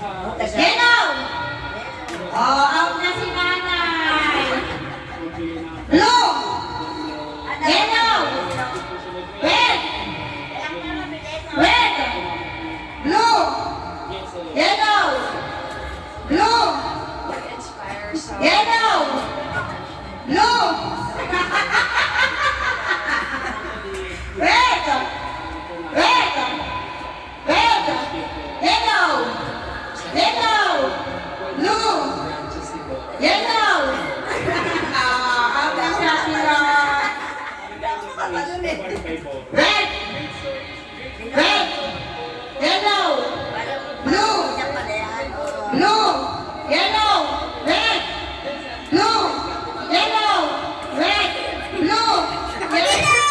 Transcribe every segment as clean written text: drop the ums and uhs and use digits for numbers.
Yellow! Oh, out na si nanay. Blue! Yellow! Red! Red! Blue! Yellow! Blue! Yellow! Blue! Red! Red! Red! Yellow! Yellow! Blue! Yellow! Out na siya sila. Red! Red! Yellow! Blue! Blue! Yellow! Red! Blue! Yellow! Red! Blue! Yellow!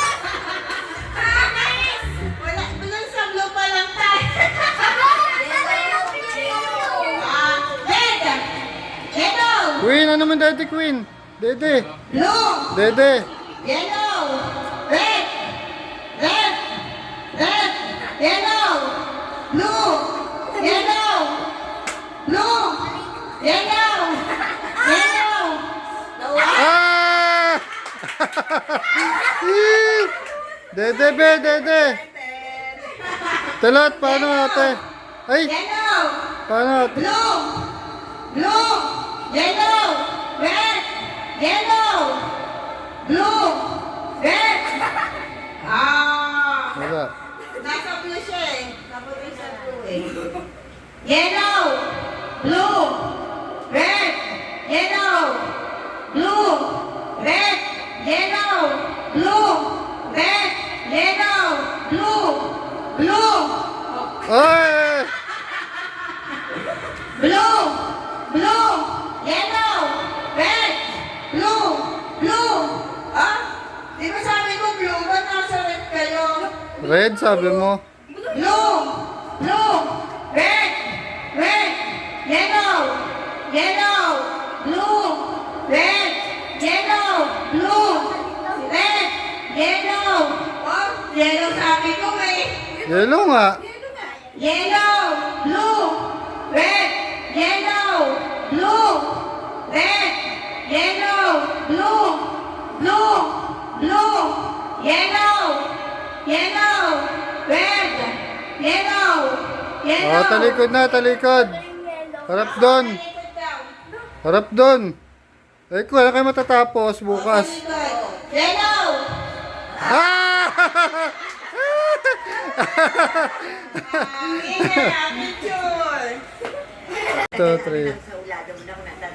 Wala, tuloy sa blue pa lang tayo. Red! Yellow! Queen, ano naman dati Queen? Dede. Blue! Dede. Yellow! Red! Red! Red! Yellow! Blue! Yellow! Blue! Yellow! Yellow! Ah! Dede be, dede. Talat, paano ate? Ay, Yellow! paano ate? Blue! Blue! Yellow! Red! Yellow! Blue! Red! Ah! Wala. Nasa blue siya eh. Napunta sa blue eh. Yellow! Blue! Red! Yellow! Blue! Red! Yellow! Blue! Red! Yellow! Blue! Blue! Ay! Blue! Blue! Yellow! Red! Blue! Blue! Ah? Di ba sabi ko blue? Ba't nasa red kayo? Red, sabi mo. Blue! Blue! Red! Red! Yellow! Yellow! Blue! Red! Yellow! Blue! Red! Yellow! Oh, yellow sabi ko eh. Yellow nga. Yellow! Blue! Red! Yellow! Blue! Red! Yellow! Blue! Blue! Blue! Yellow! Yellow! Red! Yellow! Yellow! Oh, talikod na, talikod. Harap doon. Harap doon. Eh, kung wala kayo matatapos bukas. Yellow! Ah! Picture! 2, 3. Sa ulado mo na kung nasa